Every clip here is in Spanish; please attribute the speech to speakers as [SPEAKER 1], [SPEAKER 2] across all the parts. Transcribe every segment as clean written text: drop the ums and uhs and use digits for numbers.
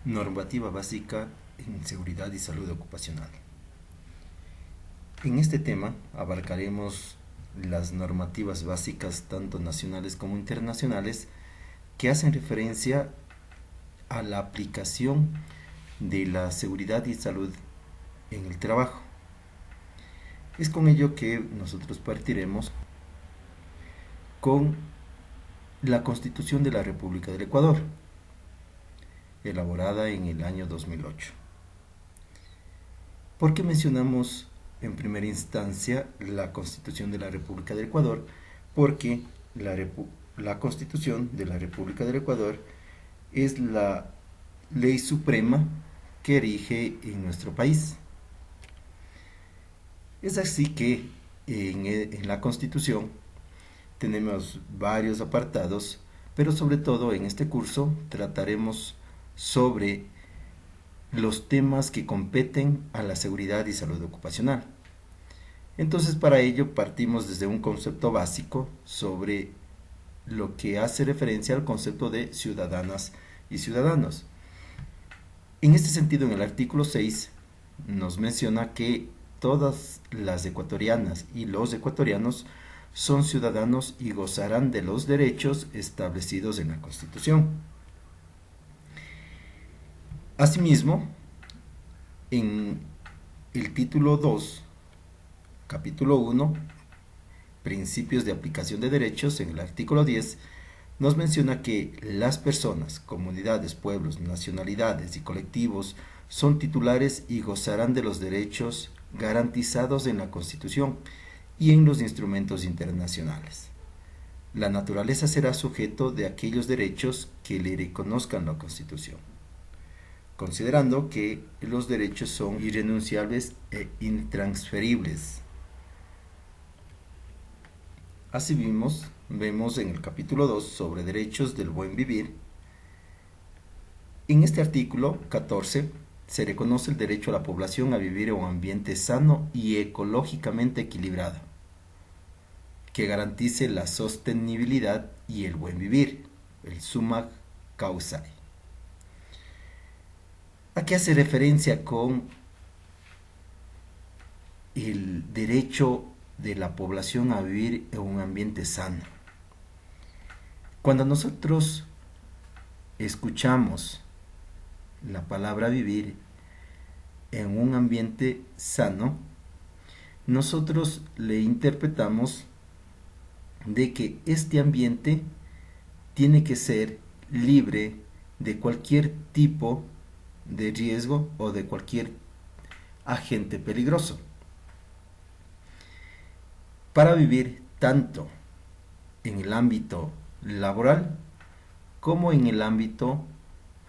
[SPEAKER 1] Normativa básica en seguridad y salud ocupacional. En este tema abarcaremos las normativas básicas tanto nacionales como internacionales que hacen referencia a la aplicación de la seguridad y salud en el trabajo. Es con ello que nosotros partiremos con la Constitución de la República del Ecuador, elaborada en el año 2008. ¿Por qué mencionamos en primera instancia la Constitución de la República del Ecuador? Porque la Constitución de la República del Ecuador es la ley suprema que rige en nuestro país. Es así que en la Constitución tenemos varios apartados, pero sobre todo en este curso trataremos sobre los temas que competen a la seguridad y salud ocupacional. Entonces, para ello partimos desde un concepto básico sobre lo que hace referencia al concepto de ciudadanas y ciudadanos. En este sentido, en el artículo 6 nos menciona que todas las ecuatorianas y los ecuatorianos son ciudadanos y gozarán de los derechos establecidos en la Constitución. Asimismo, en el título 2, capítulo 1, principios de aplicación de derechos, en el artículo 10, nos menciona que las personas, comunidades, pueblos, nacionalidades y colectivos son titulares y gozarán de los derechos garantizados en la Constitución y en los instrumentos internacionales. La naturaleza será sujeto de aquellos derechos que le reconozcan la Constitución, considerando que los derechos son irrenunciables e intransferibles. Así vemos en el capítulo 2 sobre derechos del buen vivir. En este artículo 14 se reconoce el derecho a la población a vivir en un ambiente sano y ecológicamente equilibrado, que garantice la sostenibilidad y el buen vivir, el summa causae. ¿A qué hace referencia con el derecho de la población a vivir en un ambiente sano? Cuando nosotros escuchamos la palabra vivir en un ambiente sano, nosotros le interpretamos de que este ambiente tiene que ser libre de cualquier tipo de riesgo o de cualquier agente peligroso, para vivir tanto en el ámbito laboral como en el ámbito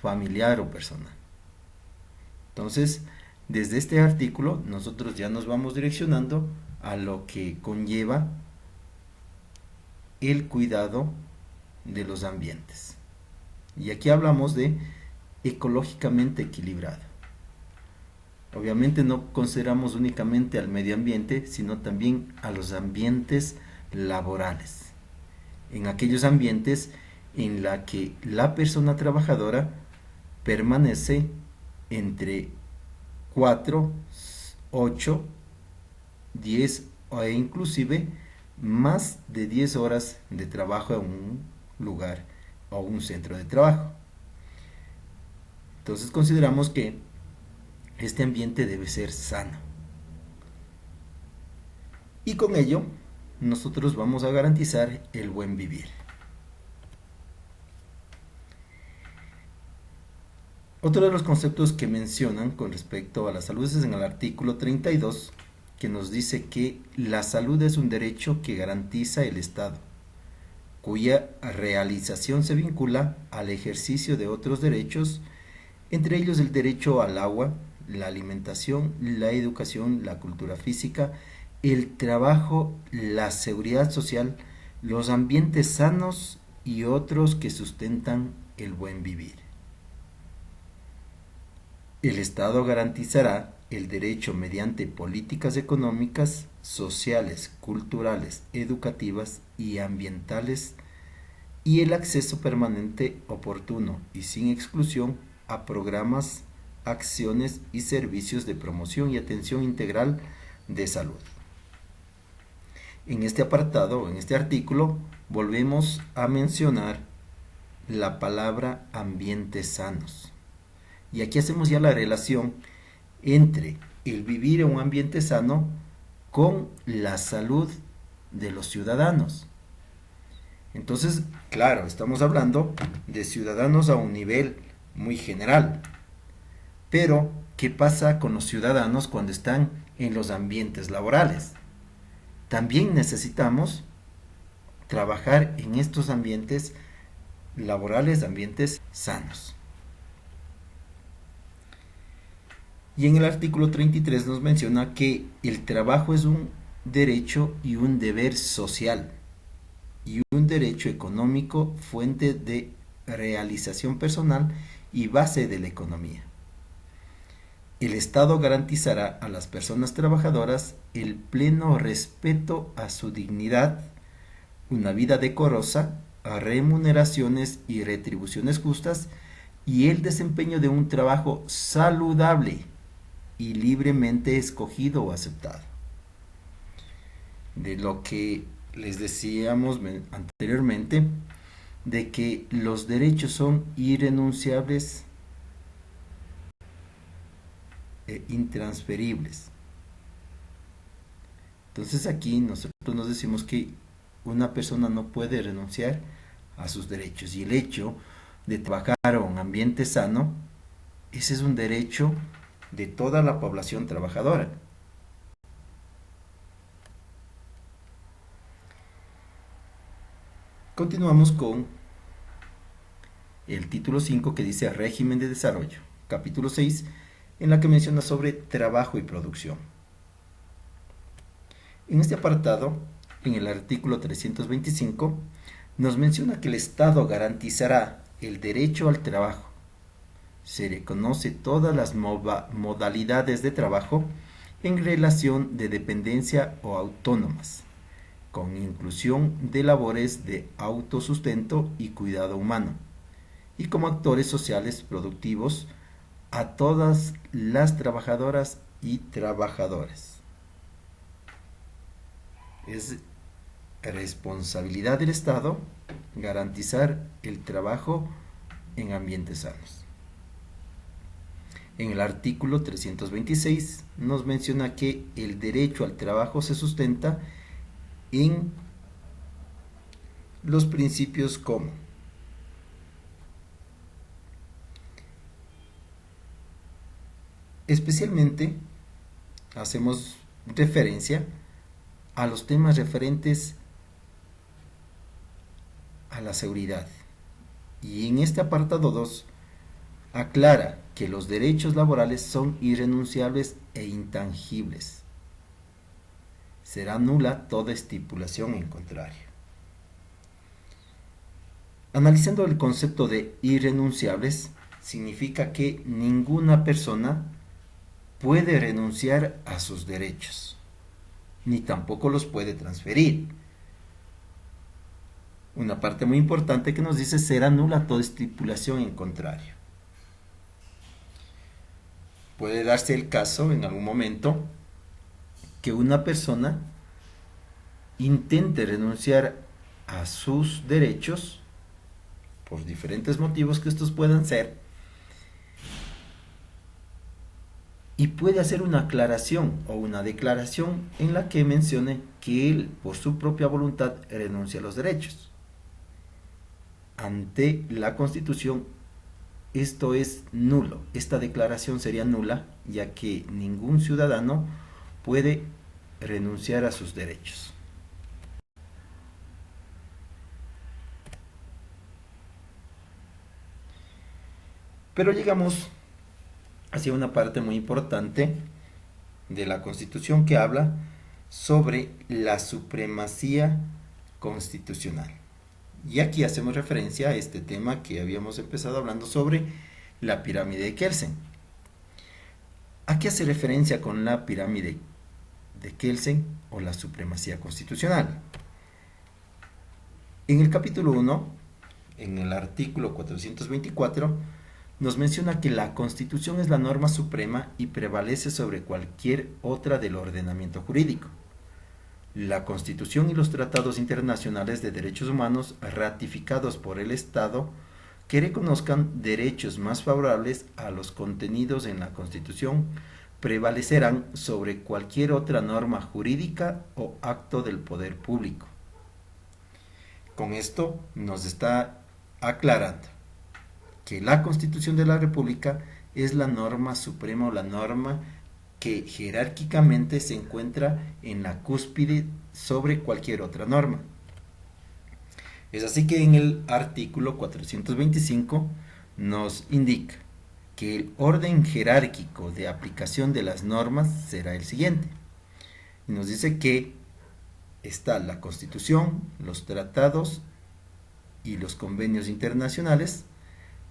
[SPEAKER 1] familiar o personal. Entonces, desde este artículo nosotros ya nos vamos direccionando a lo que conlleva el cuidado de los ambientes. Y aquí hablamos de ecológicamente equilibrado. Obviamente no consideramos únicamente al medio ambiente, sino también a los ambientes laborales. En aquellos ambientes en la que la persona trabajadora permanece entre 4, 8, 10 e inclusive más de 10 horas de trabajo en un lugar o un centro de trabajo. Entonces consideramos que este ambiente debe ser sano. Y con ello nosotros vamos a garantizar el buen vivir. Otro de los conceptos que mencionan con respecto a la salud es en el artículo 32, que nos dice que la salud es un derecho que garantiza el Estado, cuya realización se vincula al ejercicio de otros derechos, entre ellos el derecho al agua, la alimentación, la educación, la cultura física, el trabajo, la seguridad social, los ambientes sanos y otros que sustentan el buen vivir. El Estado garantizará el derecho mediante políticas económicas, sociales, culturales, educativas y ambientales y el acceso permanente, oportuno y sin exclusión a programas, acciones y servicios de promoción y atención integral de salud. En este apartado, en este artículo, volvemos a mencionar la palabra ambientes sanos. Y aquí hacemos ya la relación entre el vivir en un ambiente sano con la salud de los ciudadanos. Entonces, claro, estamos hablando de ciudadanos a un nivel muy general. Pero, ¿qué pasa con los ciudadanos cuando están en los ambientes laborales? También necesitamos trabajar en estos ambientes laborales, ambientes sanos. Y en el artículo 33 nos menciona que el trabajo es un derecho y un deber social y un derecho económico, fuente de realización personal y base de la economía. El Estado garantizará a las personas trabajadoras el pleno respeto a su dignidad, una vida decorosa, a remuneraciones y retribuciones justas y el desempeño de un trabajo saludable y libremente escogido o aceptado. De lo que les decíamos anteriormente, de que los derechos son irrenunciables e intransferibles. Entonces aquí nosotros nos decimos que una persona no puede renunciar a sus derechos y el hecho de trabajar en un ambiente sano, ese es un derecho de toda la población trabajadora. Continuamos con el título 5 que dice régimen de desarrollo, capítulo 6, en la que menciona sobre trabajo y producción. En este apartado, en el artículo 325, nos menciona que el Estado garantizará el derecho al trabajo. Se reconoce todas las modalidades de trabajo en relación de dependencia o autónomas, con inclusión de labores de autosustento y cuidado humano, y como actores sociales productivos a todas las trabajadoras y trabajadores. Es responsabilidad del Estado garantizar el trabajo en ambientes sanos. En el artículo 326 nos menciona que el derecho al trabajo se sustenta en los principios como especialmente hacemos referencia a los temas referentes a la seguridad. Y en este apartado 2 aclara que los derechos laborales son irrenunciables e intangibles. Será nula toda estipulación en contrario. Analizando el concepto de irrenunciables, significa que ninguna persona puede renunciar a sus derechos, ni tampoco los puede transferir. Una parte muy importante que nos dice será nula toda estipulación en contrario. Puede darse el caso en algún momento que una persona intente renunciar a sus derechos por diferentes motivos que estos puedan ser y puede hacer una aclaración o una declaración en la que mencione que él por su propia voluntad renuncia a los derechos. Ante la Constitución esto es nulo, esta declaración sería nula ya que ningún ciudadano puede renunciar a sus derechos. Pero llegamos hacia una parte muy importante de la Constitución que habla sobre la supremacía constitucional. Y aquí hacemos referencia a este tema que habíamos empezado hablando sobre la pirámide de Kelsen. ¿A qué hace referencia con la pirámide de Kelsen o la supremacía constitucional? En el capítulo 1, en el artículo 424, nos menciona que la Constitución es la norma suprema y prevalece sobre cualquier otra del ordenamiento jurídico. La Constitución y los tratados internacionales de derechos humanos ratificados por el Estado que reconozcan derechos más favorables a los contenidos en la Constitución prevalecerán sobre cualquier otra norma jurídica o acto del poder público. Con esto nos está aclarando que la Constitución de la República es la norma suprema o la norma que jerárquicamente se encuentra en la cúspide sobre cualquier otra norma. Es así que en el artículo 425 nos indica que el orden jerárquico de aplicación de las normas será el siguiente. Y nos dice que está la Constitución, los tratados y los convenios internacionales,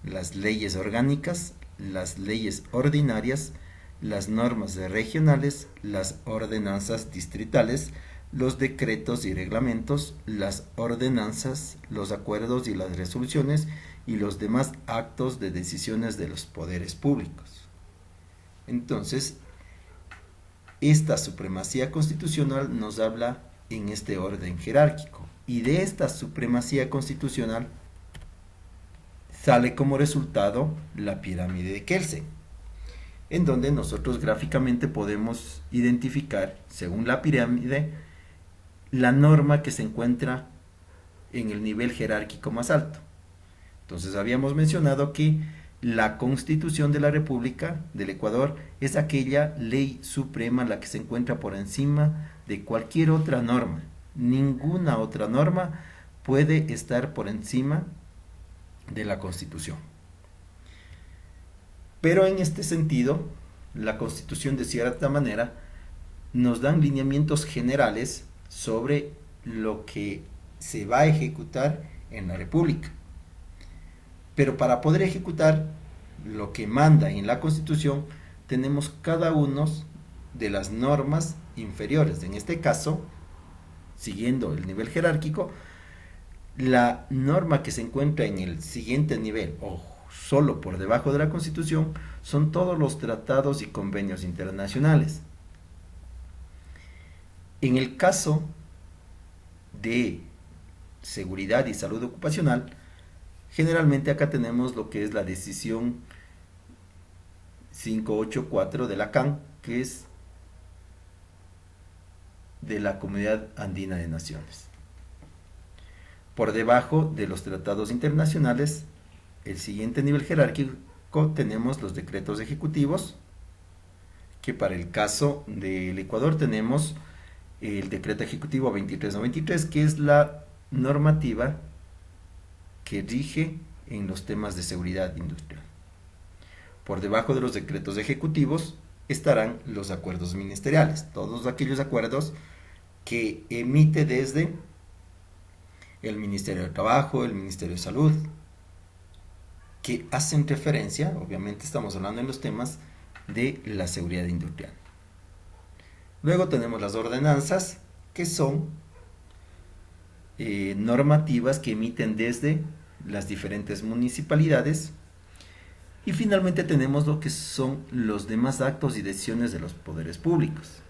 [SPEAKER 1] las leyes orgánicas, las leyes ordinarias, las normas regionales, las ordenanzas distritales, los decretos y reglamentos, las ordenanzas, los acuerdos y las resoluciones y los demás actos de decisiones de los poderes públicos. Entonces, esta supremacía constitucional nos habla en este orden jerárquico, y de esta supremacía constitucional sale como resultado la pirámide de Kelsen, en donde nosotros gráficamente podemos identificar, según la pirámide, la norma que se encuentra en el nivel jerárquico más alto. Entonces habíamos mencionado que la Constitución de la República del Ecuador es aquella ley suprema la que se encuentra por encima de cualquier otra norma. Ninguna otra norma puede estar por encima de la Constitución. Pero en este sentido, la Constitución de cierta manera nos dan lineamientos generales sobre lo que se va a ejecutar en la República. Pero para poder ejecutar lo que manda en la Constitución, tenemos cada una de las normas inferiores. En este caso, siguiendo el nivel jerárquico, la norma que se encuentra en el siguiente nivel, o solo por debajo de la Constitución, son todos los tratados y convenios internacionales. En el caso de seguridad y salud ocupacional, generalmente acá tenemos lo que es la decisión 584 de la CAN, que es de la Comunidad Andina de Naciones. Por debajo de los tratados internacionales, el siguiente nivel jerárquico, tenemos los decretos ejecutivos, que para el caso del Ecuador tenemos el decreto ejecutivo 2393, que es la normativa que rige en los temas de seguridad industrial. Por debajo de los decretos ejecutivos estarán los acuerdos ministeriales, todos aquellos acuerdos que emite desde el Ministerio de Trabajo, el Ministerio de Salud, que hacen referencia, obviamente estamos hablando en los temas de la seguridad industrial. Luego tenemos las ordenanzas, que son normativas que emiten desde las diferentes municipalidades. Y finalmente tenemos lo que son los demás actos y decisiones de los poderes públicos.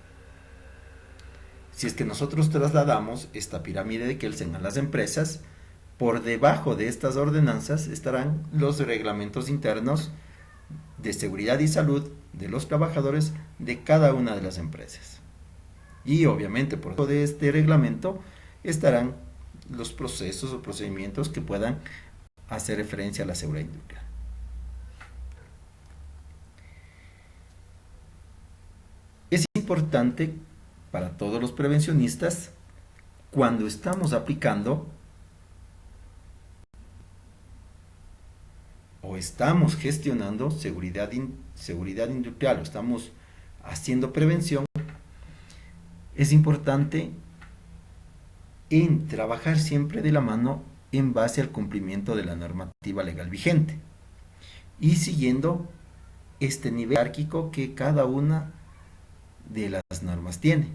[SPEAKER 1] Si es que nosotros trasladamos esta pirámide de Kelsen a las empresas, por debajo de estas ordenanzas estarán los reglamentos internos de seguridad y salud de los trabajadores de cada una de las empresas. Y obviamente por debajo de este reglamento estarán los procesos o procedimientos que puedan hacer referencia a la seguridad industrial. Es importante para todos los prevencionistas, cuando estamos aplicando o estamos gestionando seguridad industrial o estamos haciendo prevención, es importante en trabajar siempre de la mano en base al cumplimiento de la normativa legal vigente y siguiendo este nivel jerárquico que cada una de las normas tiene.